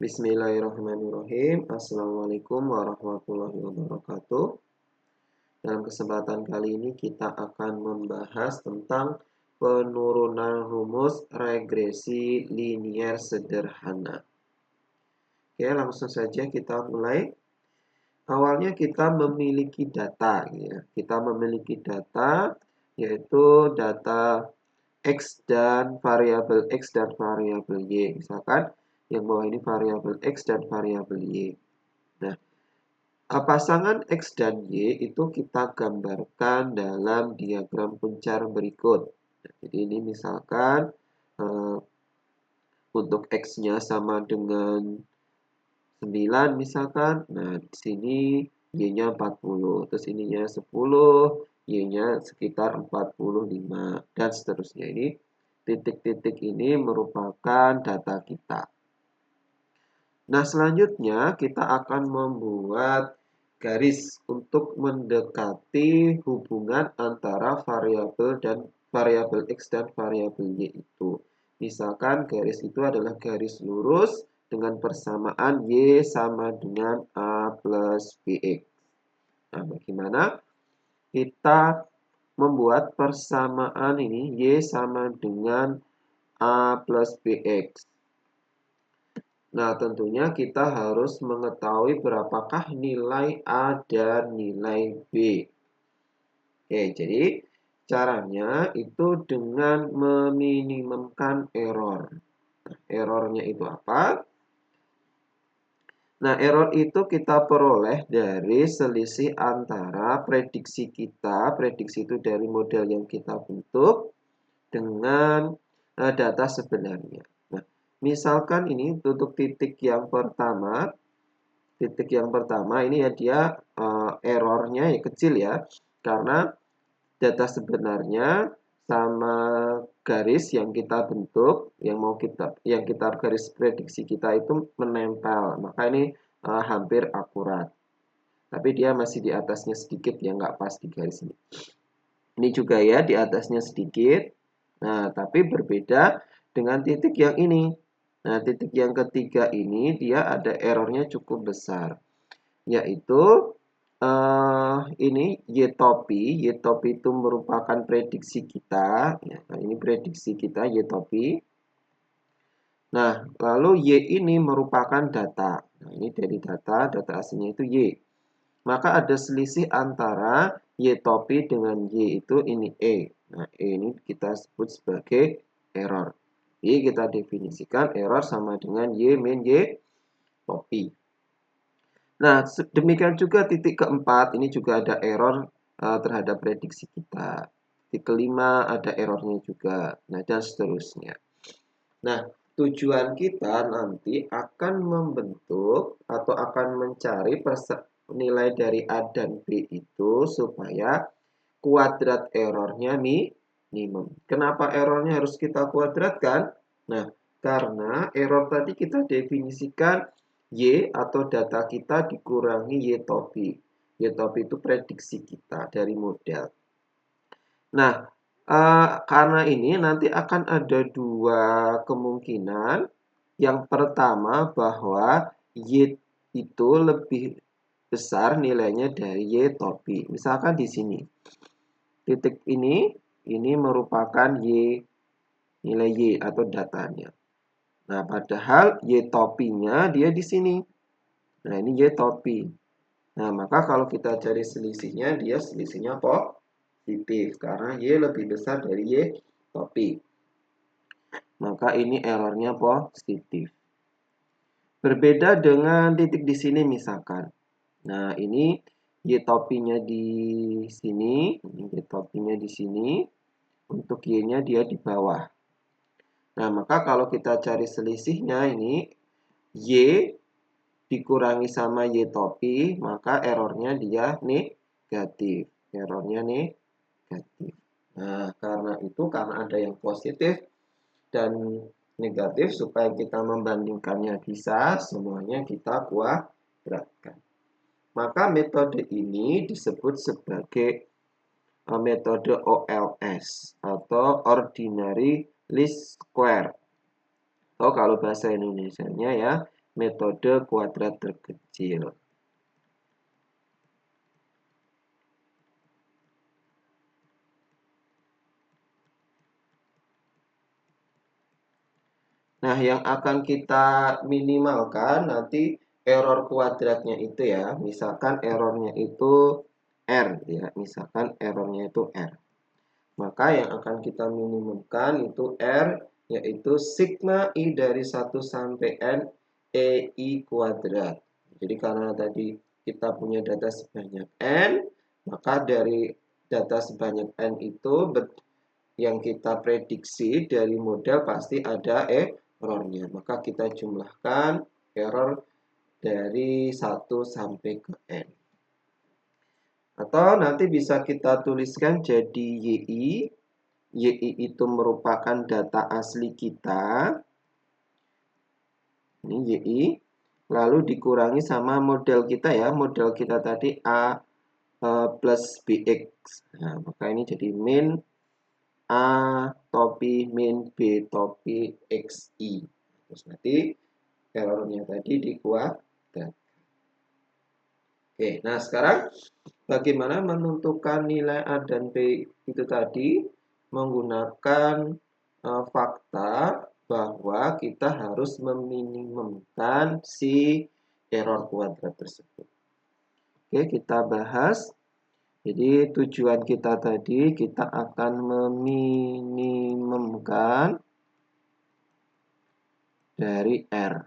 Bismillahirrahmanirrahim. Assalamualaikum warahmatullahi wabarakatuh. Dalam kesempatan kali ini kita akan membahas tentang penurunan rumus regresi linier sederhana. Oke, langsung saja kita mulai. Awalnya kita memiliki data, ya. Kita memiliki data, yaitu data X dan variabel X dan variabel Y. Misalkan yang bawah ini variabel X dan variabel Y. Nah, pasangan X dan Y itu kita gambarkan dalam diagram pencar berikut. Nah, jadi ini misalkan untuk X-nya sama dengan 9 misalkan. Nah, di sini Y-nya 40, terus ininya 10, Y-nya sekitar 45 dan seterusnya. Ini titik-titik ini merupakan data kita. Nah, selanjutnya kita akan membuat garis untuk mendekati hubungan antara variabel X dan variabel Y itu. Misalkan garis itu adalah garis lurus dengan persamaan Y sama dengan A plus BX. Nah, bagaimana kita membuat persamaan ini Y sama dengan A plus BX? Nah, tentunya kita harus mengetahui berapakah nilai A dan nilai B. Oke, jadi caranya itu dengan meminimumkan error. Nah, errornya itu apa? Nah, error itu kita peroleh dari selisih antara prediksi kita, prediksi itu dari model yang kita bentuk, dengan data sebenarnya. Nah, misalkan ini untuk titik yang pertama ini ya dia errornya ya kecil ya, karena data sebenarnya sama garis yang kita bentuk, yang kita garis prediksi kita itu menempel, maka ini hampir akurat. Tapi dia masih di atasnya sedikit ya, nggak pas di garis ini. Ini juga ya di atasnya sedikit. Nah, tapi berbeda dengan titik yang ini. Nah, titik yang ketiga ini dia ada errornya cukup besar, yaitu ini Y-topi. Y-topi itu merupakan prediksi kita. Ya, nah, ini prediksi kita Y-topi. Nah, lalu Y ini merupakan data. Nah, ini dari data aslinya itu Y. Maka ada selisih antara Y-topi dengan Y itu ini E. Nah, E ini kita sebut sebagai error. Jadi kita definisikan error sama dengan Y min Y-topi. Nah, demikian juga titik keempat, ini juga ada error terhadap prediksi kita. Titik kelima ada errornya juga. Nah, dan seterusnya. Nah, tujuan kita nanti akan membentuk atau akan mencari nilai dari A dan B itu supaya kuadrat errornya minimum. Kenapa errornya harus kita kuadratkan? Nah, karena error tadi kita definisikan Y atau data kita dikurangi Y-topi. Y-topi itu prediksi kita dari model. Nah, karena ini nanti akan ada dua kemungkinan. Yang pertama bahwa Y itu lebih besar nilainya dari Y-topi. Misalkan di sini. Titik ini merupakan nilai Y atau datanya. Nah, padahal Y-topinya dia di sini. Nah, ini Y-topi. Nah, maka kalau kita cari selisihnya, dia selisihnya positif. Karena Y lebih besar dari Y-topi. Maka ini errornya positif. Berbeda dengan titik di sini misalkan. Nah, ini Y-topinya di sini. Y-topinya di sini. Untuk Y-nya dia di bawah. Nah, maka kalau kita cari selisihnya ini, Y dikurangi sama Y-topi, maka errornya dia negatif. Errornya negatif. Nah, karena ada yang positif dan negatif, supaya kita membandingkannya bisa, semuanya kita kuadratkan. Maka metode ini disebut sebagai metode OLS atau Ordinary Least Square. Atau kalau bahasa Indonesianya ya, metode kuadrat terkecil. Nah, yang akan kita minimalkan nanti error kuadratnya itu ya. Misalkan errornya itu R ya. Misalkan errornya itu R. Maka yang akan kita minimumkan itu R, yaitu sigma I dari 1 sampai N EI kuadrat. Jadi karena tadi kita punya data sebanyak N, maka dari data sebanyak N itu yang kita prediksi dari model pasti ada errornya. Maka kita jumlahkan error dari 1 sampai ke N. Atau nanti bisa kita tuliskan jadi YI. YI itu merupakan data asli kita. Ini YI. Lalu dikurangi sama model kita ya. Model kita tadi A plus BX. Nah, maka ini jadi min A topi min B topi XI. Terus nanti errornya tadi dikuadratkan. Oke, nah sekarang bagaimana menentukan nilai A dan B itu tadi? Menggunakan fakta bahwa kita harus meminimumkan si error kuadrat tersebut. Oke, kita bahas. Jadi tujuan kita tadi kita akan meminimumkan dari R.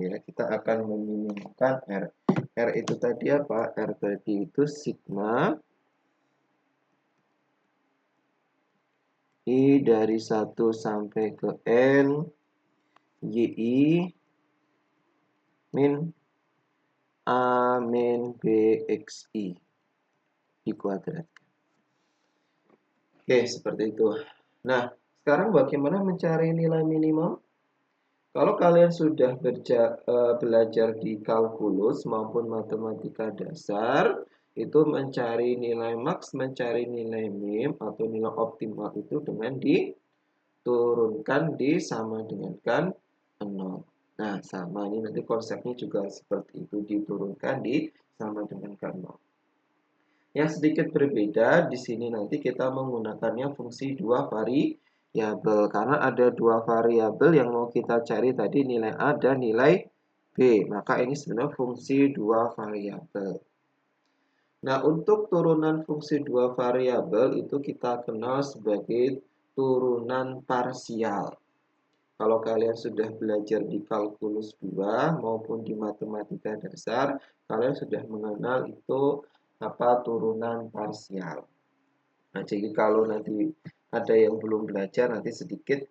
Ya, kita akan meminimumkan R. R itu tadi apa? R tadi itu sigma I dari 1 sampai ke N YI min A min BXI dikuadratkan. Oke, seperti itu. Nah, sekarang bagaimana mencari nilai minimum? Kalau kalian sudah belajar di kalkulus maupun matematika dasar, itu mencari nilai max, mencari nilai min atau nilai optimal itu dengan diturunkan sama dengankan 0. Nah, sama ini nanti konsepnya juga seperti itu, diturunkan sama dengankan 0. Yang sedikit berbeda di sini nanti kita menggunakannya fungsi dua variabel karena ada dua variabel yang mau kita cari tadi nilai A dan nilai B. Maka ini sebenarnya fungsi dua variabel. Nah, untuk turunan fungsi dua variabel itu kita kenal sebagai turunan parsial. Kalau kalian sudah belajar di kalkulus 2 maupun di matematika dasar, kalian sudah mengenal itu apa turunan parsial. Nah, jadi kalau nanti ada yang belum belajar, nanti sedikit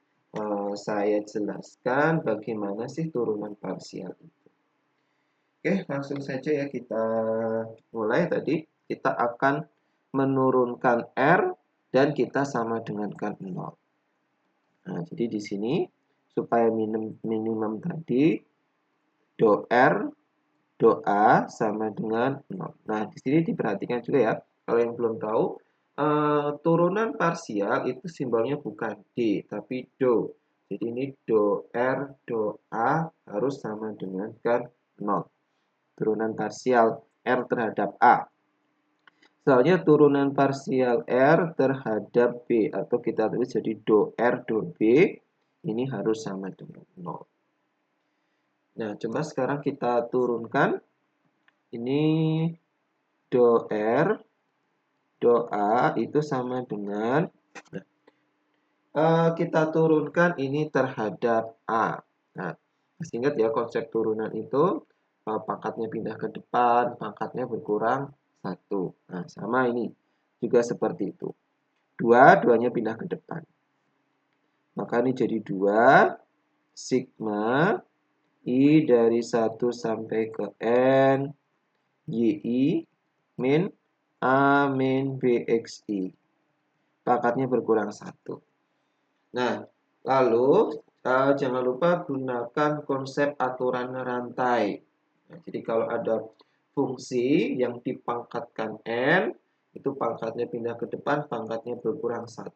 saya jelaskan bagaimana sih turunan parsial itu. Oke, langsung saja ya kita mulai tadi. Kita akan menurunkan R dan kita sama dengankan 0. Nah, jadi di sini supaya minimum tadi do R do A sama dengan 0. Nah, di sini diperhatikan juga ya. Kalau yang belum tahu, turunan parsial itu simbolnya bukan D, tapi do. Jadi ini do R, do A harus sama dengan 0. Turunan parsial R terhadap A. Soalnya turunan parsial R terhadap B. Atau kita tulis jadi do R, do B. Ini harus sama dengan 0. Nah, coba sekarang kita turunkan. Ini do R, do A itu sama dengan kita turunkan ini terhadap A. Nah, masih ingat ya konsep turunan itu pangkatnya pindah ke depan, pangkatnya berkurang 1. Nah, sama ini juga seperti itu. Duanya pindah ke depan. Maka ini jadi 2 sigma I dari 1 sampai ke N YI min A min BXI. Pangkatnya berkurang 1. Nah, lalu jangan lupa gunakan konsep aturan rantai. Nah, jadi kalau ada fungsi yang dipangkatkan N, itu pangkatnya pindah ke depan, pangkatnya berkurang 1,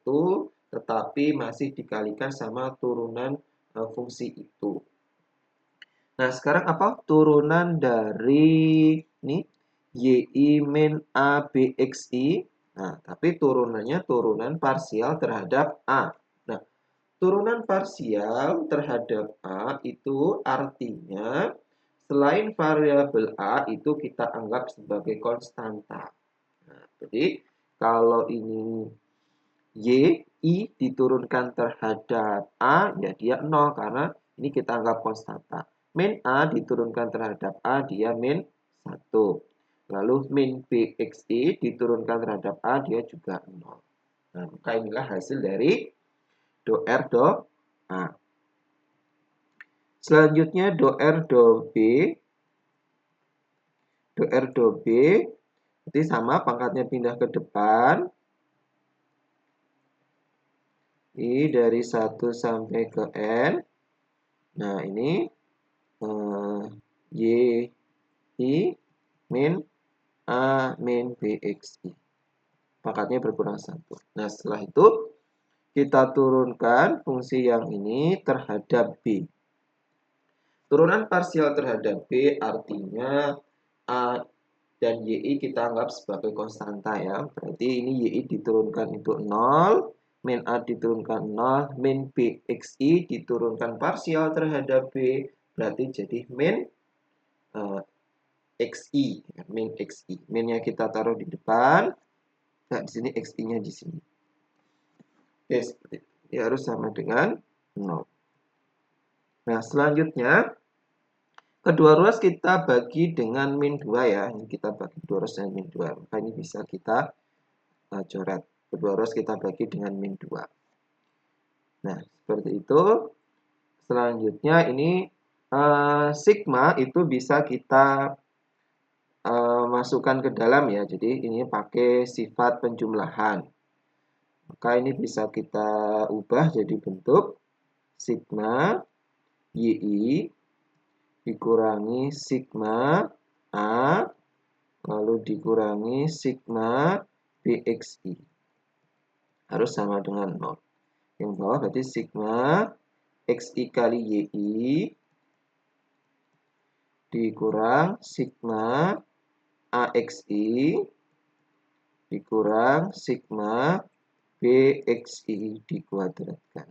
tetapi masih dikalikan sama turunan fungsi itu. Nah, sekarang apa? Turunan dari ini YI min A B X I. Nah, tapi turunannya turunan parsial terhadap A. Nah, turunan parsial terhadap A itu artinya selain variabel A itu kita anggap sebagai konstanta. Nah, jadi kalau ini Y, I diturunkan terhadap A, ya dia 0 karena ini kita anggap konstanta. Min A diturunkan terhadap A, dia min 1. Lalu min BXI diturunkan terhadap A, dia juga 0. Nah, maka inilah hasil dari do R do A. Selanjutnya do R do B. Do R do B, jadi sama pangkatnya pindah ke depan. I dari 1 sampai ke N. Nah, ini Y I min A min BXI. Pangkatnya berkurang 1. Nah, setelah itu kita turunkan fungsi yang ini terhadap B. Turunan parsial terhadap B artinya A dan YI kita anggap sebagai konstanta ya. Berarti ini YI diturunkan itu 0, min A diturunkan 0, min BXI diturunkan parsial terhadap B, berarti jadi min XI, min XI. Minnya kita taruh di depan, nah di sini XI-nya di sini. Oke, seperti itu. Ini harus sama dengan 0. Nah, selanjutnya kedua ruas kita bagi dengan min 2 ya. Ini kita bagi kedua ruas dengan min 2. Maka ini bisa kita coret. Kedua ruas kita bagi dengan min 2. Nah, seperti itu. Selanjutnya ini sigma itu bisa kita masukkan ke dalam ya. Jadi ini pakai sifat penjumlahan. Maka ini bisa kita ubah jadi bentuk sigma YI dikurangi sigma A lalu dikurangi sigma BXI. Harus sama dengan 0. Yang bawah berarti sigma XI kali YI dikurang sigma AXI dikurang sigma BXI dikuadratkan.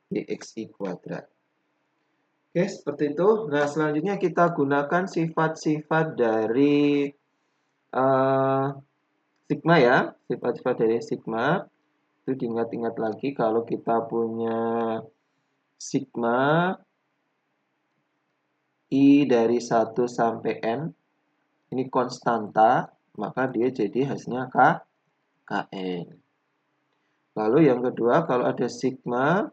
BXI kuadrat. Oke, seperti itu. Nah, selanjutnya kita gunakan sifat-sifat dari sigma ya. Sifat-sifat dari sigma. Itu diingat-ingat lagi kalau kita punya sigma I dari 1 sampai N. Ini konstanta, maka dia jadi hasilnya KN. Lalu yang kedua, kalau ada sigma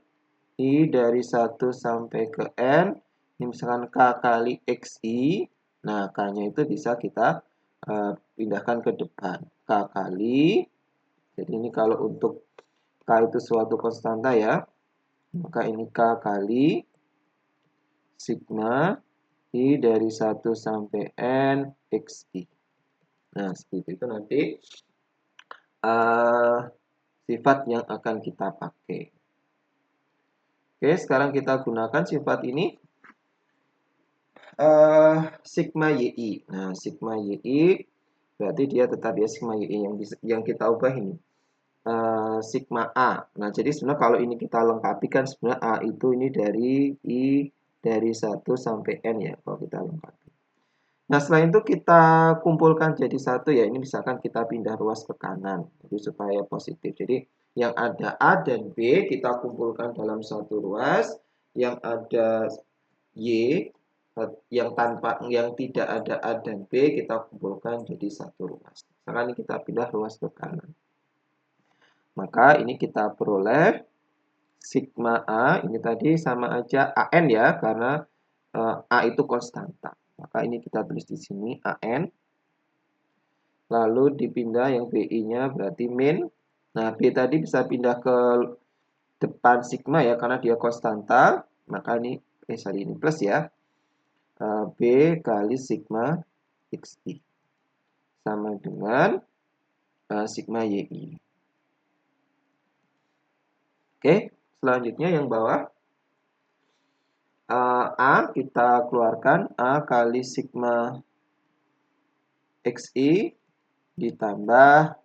I dari 1 sampai ke N, ini misalkan K kali XI, nah K-nya itu bisa kita pindahkan ke depan. K kali, jadi ini kalau untuk K itu suatu konstanta ya, maka ini K kali sigma I dari 1 sampai N XI. Nah, seperti itu nanti sifat yang akan kita pakai. Oke, sekarang kita gunakan sifat ini. Sigma YI. Nah, sigma YI berarti dia tetap ya sigma YI yang kita ubah ini. Sigma A. Nah, jadi sebenarnya kalau ini kita lengkapi kan sebenarnya A itu ini dari I dari 1 sampai N ya kalau kita lengkapi. Nah, selain itu kita kumpulkan jadi satu ya. Ini misalkan kita pindah ruas ke kanan. Jadi supaya positif. Jadi yang ada A dan B kita kumpulkan dalam satu ruas. Yang ada Y yang tidak ada A dan B kita kumpulkan jadi satu ruas. Misalkan ini kita pindah ruas ke kanan. Maka ini kita peroleh sigma A ini tadi sama aja AN ya karena A itu konstanta. Maka ini kita tulis di sini AN. Lalu dipindah yang BI-nya berarti min. Nah, B tadi bisa pindah ke depan sigma ya karena dia konstanta. Maka ini ini plus ya. B kali sigma XI sama dengan sigma YI. Oke, selanjutnya yang bawah A kita keluarkan A kali sigma XI ditambah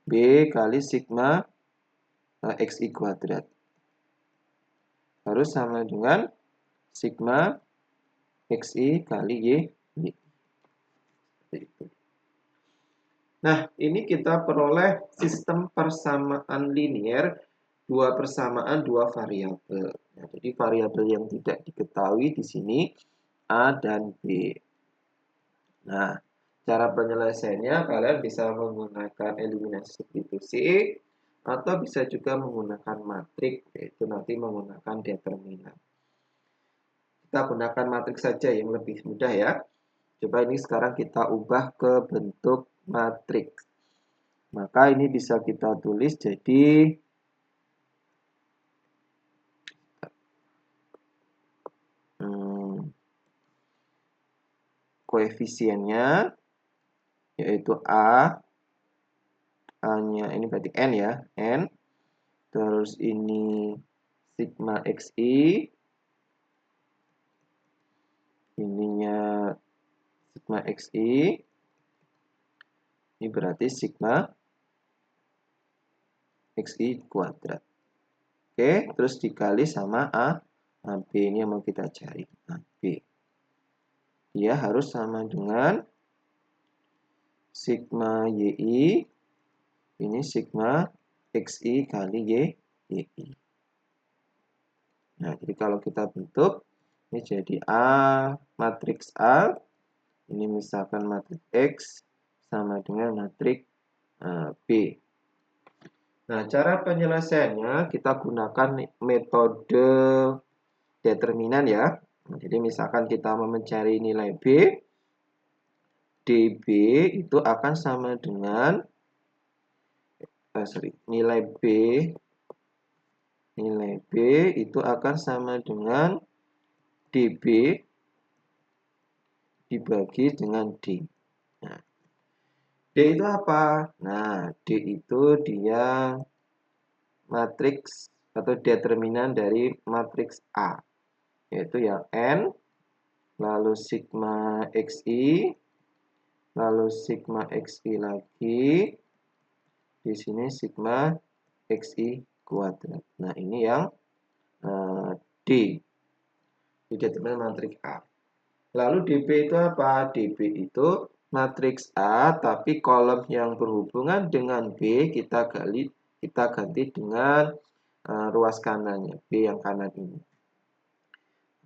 B kali sigma XI kuadrat. Harus sama dengan sigma XI kali Y. Nah, ini kita peroleh sistem persamaan linier dua persamaan dua variabel. Nah, jadi variabel yang tidak diketahui di sini A dan B. Nah, cara penyelesaiannya kalian bisa menggunakan eliminasi substitusi atau bisa juga menggunakan matriks, yaitu nanti menggunakan determinan. Kita gunakan matriks saja yang lebih mudah ya. Coba ini sekarang kita ubah ke bentuk matriks. Maka ini bisa kita tulis jadi koefisiennya yaitu A-nya ini berarti N ya, N. Terus ini sigma XI, ininya sigma XI, ini berarti sigma XI kuadrat. Oke, terus dikali sama AB ini yang mau kita cari, AB. Dia harus sama dengan sigma YI, ini sigma XI kali YI. Nah, jadi kalau kita bentuk, ini jadi matriks A, ini misalkan matriks X, sama dengan matriks B. Nah, cara penyelesaiannya kita gunakan metode determinan ya. Nah, jadi misalkan kita mau mencari nilai B, DB itu akan sama dengan nilai B itu akan sama dengan DB dibagi dengan D. Nah, D itu apa? Nah, D itu dia matriks atau determinan dari matriks A, yaitu yang N, lalu sigma XI, lalu sigma XI lagi, di sini sigma XI kuadrat. Nah, ini yang D, di determinan matriks A. Lalu DB itu apa? DB itu matriks A, tapi kolom yang berhubungan dengan B kita ganti dengan ruas kanannya, B yang kanan ini.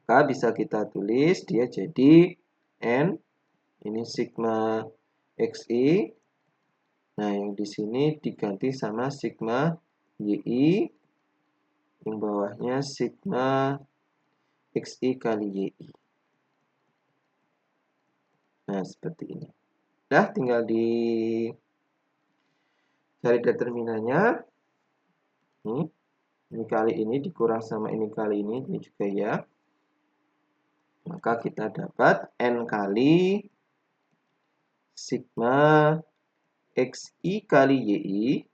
Maka bisa kita tulis dia jadi N, ini sigma XI. Nah, yang di sini diganti sama sigma YI, yang bawahnya sigma XI kali YI. Nah, seperti ini. Nah, tinggal cari determinannya. Ini kali ini dikurang sama ini kali ini juga ya. Maka kita dapat N kali sigma XI kali YI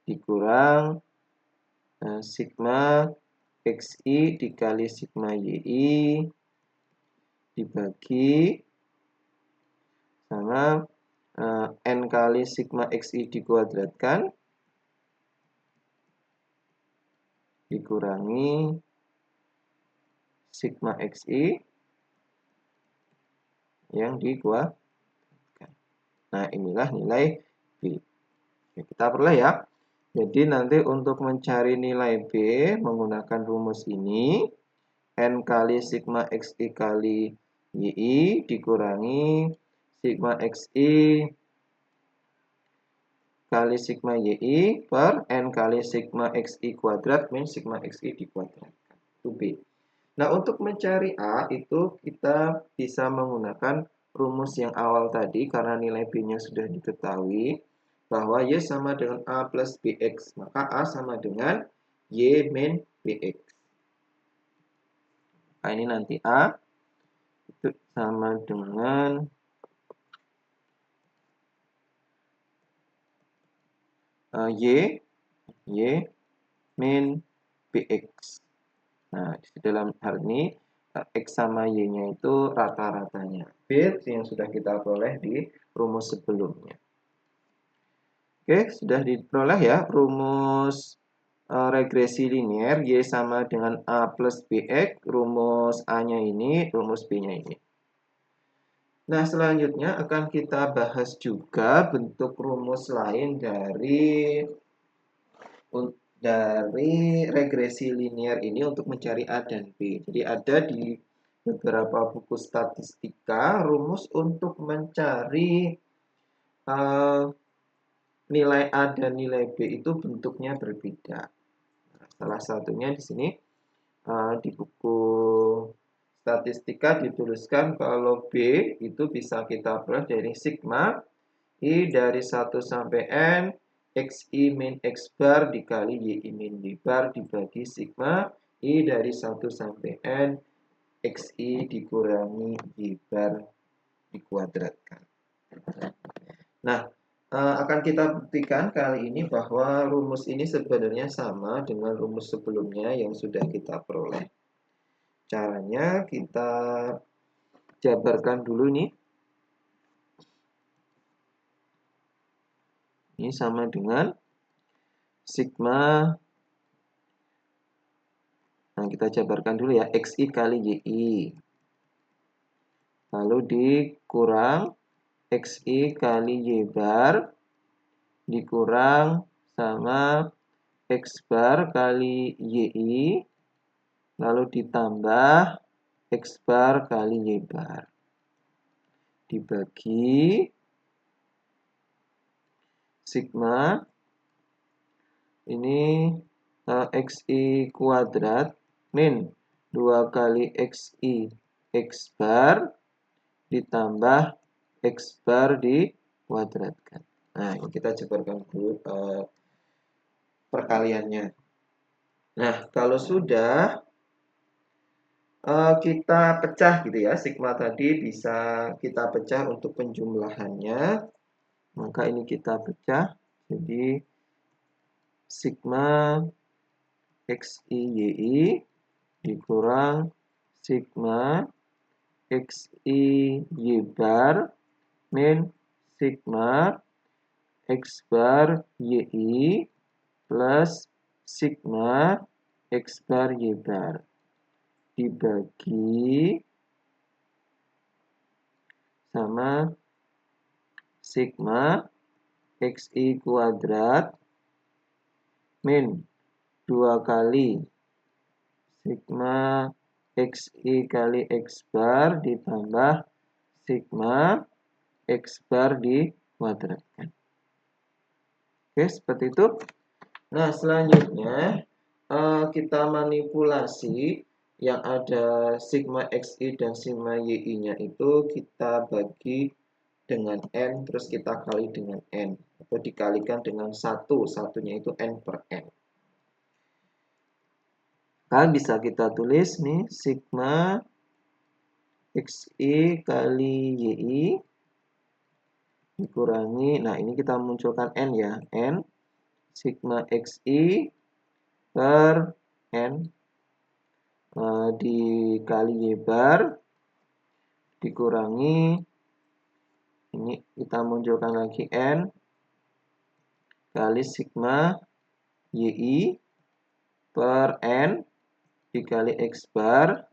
dikurang sigma XI dikali sigma YI dibagi sama N kali sigma XI dikuadratkan dikurangi sigma XI yang dikuadratkan. Nah, inilah nilai B. Oke, kita peroleh ya. Jadi nanti untuk mencari nilai B menggunakan rumus ini, N kali sigma XI kali YI dikurangi sigma XI kali sigma YI per N kali sigma XI kuadrat min sigma XI dikuadratkan. Itu B. Nah, untuk mencari A itu kita bisa menggunakan rumus yang awal tadi karena nilai B-nya sudah diketahui bahwa Y sama dengan A plus BX. Maka A sama dengan Y min BX. Nah, ini nanti A itu sama dengan Y min BX. Nah, di dalam hal ini X sama Y-nya itu rata-ratanya. B yang sudah kita peroleh di rumus sebelumnya. Oke, sudah diperoleh ya rumus regresi linear Y sama dengan A plus BX, rumus A-nya ini, rumus B-nya ini. Nah, selanjutnya akan kita bahas juga bentuk rumus lain dari regresi linear ini untuk mencari A dan B. Jadi ada di beberapa buku statistika rumus untuk mencari nilai A dan nilai B itu bentuknya berbeda. Nah, salah satunya di sini di buku statistika dituliskan kalau B itu bisa kita peroleh dari sigma I dari 1 sampai N XI min X bar dikali YI min Y bar dibagi sigma I dari 1 sampai N XI dikurangi Y bar dikuadratkan. Nah, akan kita buktikan kali ini bahwa rumus ini sebenarnya sama dengan rumus sebelumnya yang sudah kita peroleh. Caranya kita jabarkan dulu nih. Ini sama dengan sigma. Nah, kita jabarkan dulu ya, XI kali YI. Lalu dikurang XI kali Y bar dikurang sama X bar kali YI. Lalu ditambah X bar kali Y bar. Dibagi sigma. Ini XI kuadrat min 2 kali XI X bar ditambah X bar dikuadratkan. Nah, ini kita jabarkan dulu perkaliannya. Nah, kalau sudah kita pecah gitu ya, sigma tadi bisa kita pecah untuk penjumlahannya. Maka ini kita pecah, jadi sigma XI YI dikurang sigma XI Y bar min sigma X bar YI plus sigma X bar Y bar dibagi sama sigma XI kuadrat min 2 kali sigma XI kali X bar ditambah sigma X bar dikuadratkan. Oke, seperti itu. Nah, selanjutnya kita manipulasi yang ada sigma XI dan sigma YI-nya itu kita bagi dengan N, terus kita kali dengan N. Atau dikalikan dengan 1, satunya itu N per N. Kan bisa kita tulis nih, sigma XI kali YI dikurangi, nah ini kita munculkan N ya, N sigma XI per N dikali Y bar dikurangi, ini kita munculkan lagi N kali sigma YI per N dikali X bar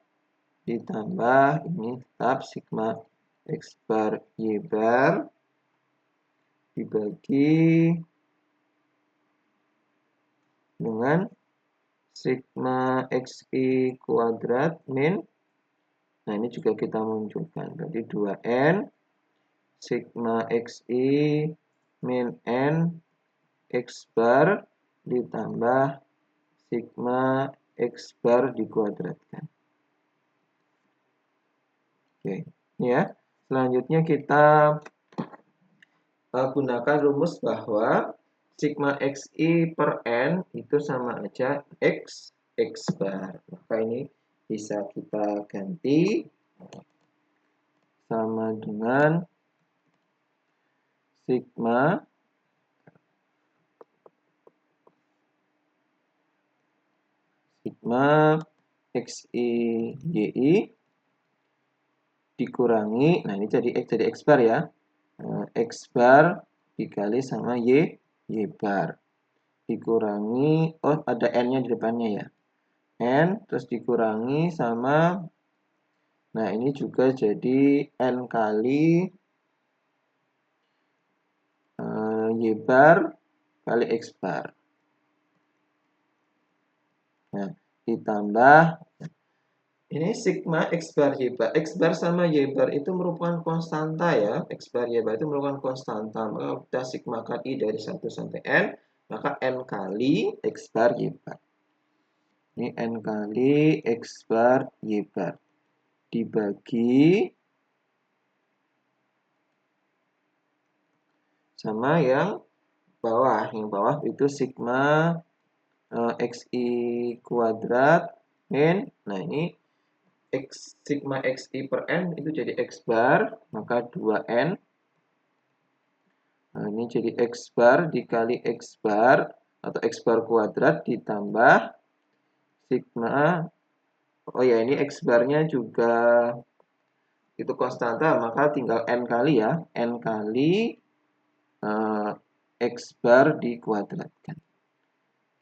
ditambah ini tetap sigma X bar Y bar dibagi dengan sigma XI kuadrat min, nah ini juga kita munculkan, berarti 2N sigma XI min N X bar ditambah sigma X bar dikuadratkan. Oke, ya. Selanjutnya kita gunakan rumus bahwa sigma XI per N itu sama aja X bar. Maka ini bisa kita ganti sama dengan sigma XI YI dikurangi, nah ini jadi X bar ya. X bar dikali sama Y bar. Dikurangi, oh ada N-nya di depannya ya. N, terus dikurangi sama, nah ini juga jadi N kali Y bar kali X bar. Nah, ditambah ini sigma X bar Y bar. X bar sama Y bar itu merupakan konstanta ya. X bar Y bar itu merupakan konstanta. Maka kita sigmakan I dari 1 sampai N. Maka N kali X bar Y bar. Ini N kali X bar Y bar. Dibagi sama yang bawah. Yang bawah itu sigma XI kuadrat min. Nah ini sigma XI per N itu jadi X bar, maka 2N. Nah, ini jadi X bar dikali X bar atau X bar kuadrat ditambah sigma. Oh ya, ini X barnya juga itu konstanta, maka tinggal N kali ya. N kali X bar dikuadratkan.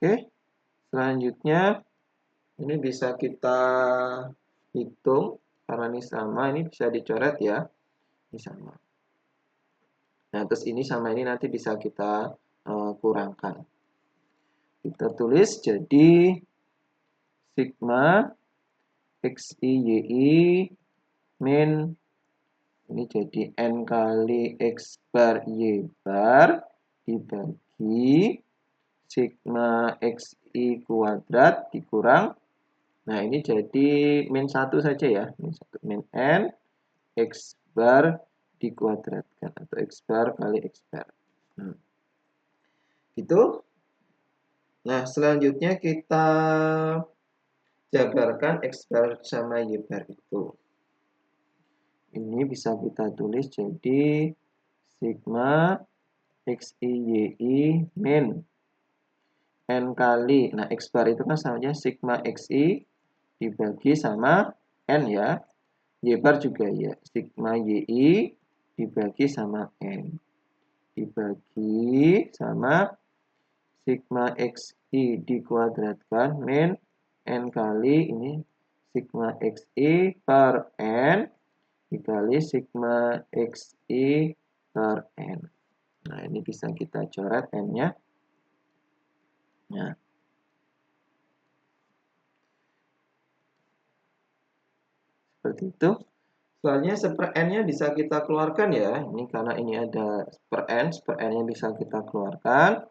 Oke, selanjutnya ini bisa kita hitung karena ini sama, ini bisa dicoret ya. Ini sama. Nah, terus ini sama ini nanti bisa kita kurangkan. Kita tulis jadi sigma XI YI min ini jadi N kali X bar Y bar dibagi sigma XI kuadrat dikurang. Nah, ini jadi min 1 saja ya. Min 1 min N X bar dikuadratkan atau X bar kali X bar. Gitu. Nah, selanjutnya kita jabarkan X bar sama Y bar itu. Ini bisa kita tulis jadi sigma XI YI min N kali, nah X bar itu kan samanya sigma XI dibagi sama N ya. Y bar juga ya, sigma YI dibagi sama N. Dibagi sama sigma XI dikuadratkan min N kali ini sigma XI per N dikali sigma XI per N. Nah, ini bisa kita coret N-nya. Nah, seperti itu. Soalnya seper N-nya bisa kita keluarkan ya. Ini karena ini ada per N-nya bisa kita keluarkan.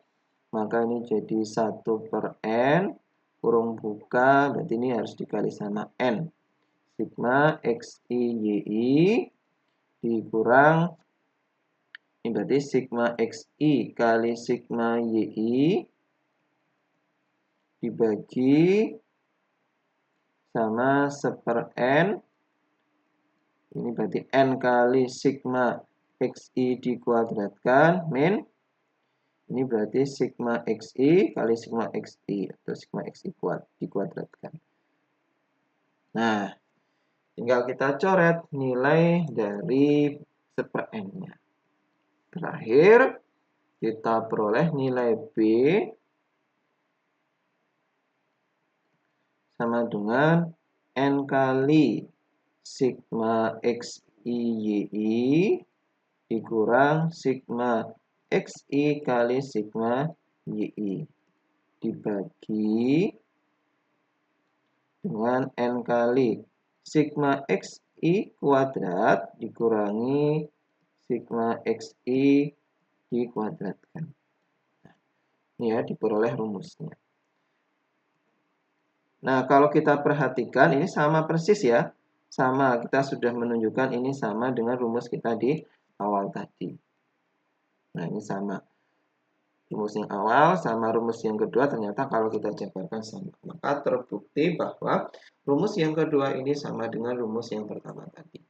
Maka ini jadi 1 per N, kurung buka, berarti ini harus dikali sama N. Sigma XI YI dikurang, ini berarti sigma XI kali sigma YI dibagi sama 1 per N. Ini berarti N kali sigma XI dikuadratkan min. Ini berarti sigma XI kali sigma XI atau sigma XI dikuadratkan. Nah, tinggal kita coret nilai dari 1 per N-nya. Terakhir, kita peroleh nilai B sama dengan N kali sigma XI YI dikurang sigma XI kali sigma YI dibagi dengan N kali sigma XI kuadrat dikurangi sigma XI dikuadratkan. Nah, ini ya diperoleh rumusnya. Nah, kalau kita perhatikan ini sama persis ya. Sama, kita sudah menunjukkan ini sama dengan rumus kita di awal tadi. Nah, ini sama. Rumus yang awal sama rumus yang kedua ternyata kalau kita jabarkan sama. Maka terbukti bahwa rumus yang kedua ini sama dengan rumus yang pertama tadi.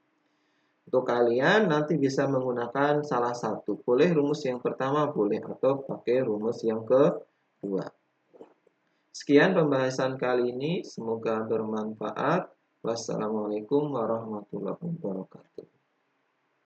Untuk kalian nanti bisa menggunakan salah satu. Boleh rumus yang pertama, boleh. Atau pakai rumus yang kedua. Sekian pembahasan kali ini, semoga bermanfaat. Wassalamualaikum warahmatullahi wabarakatuh.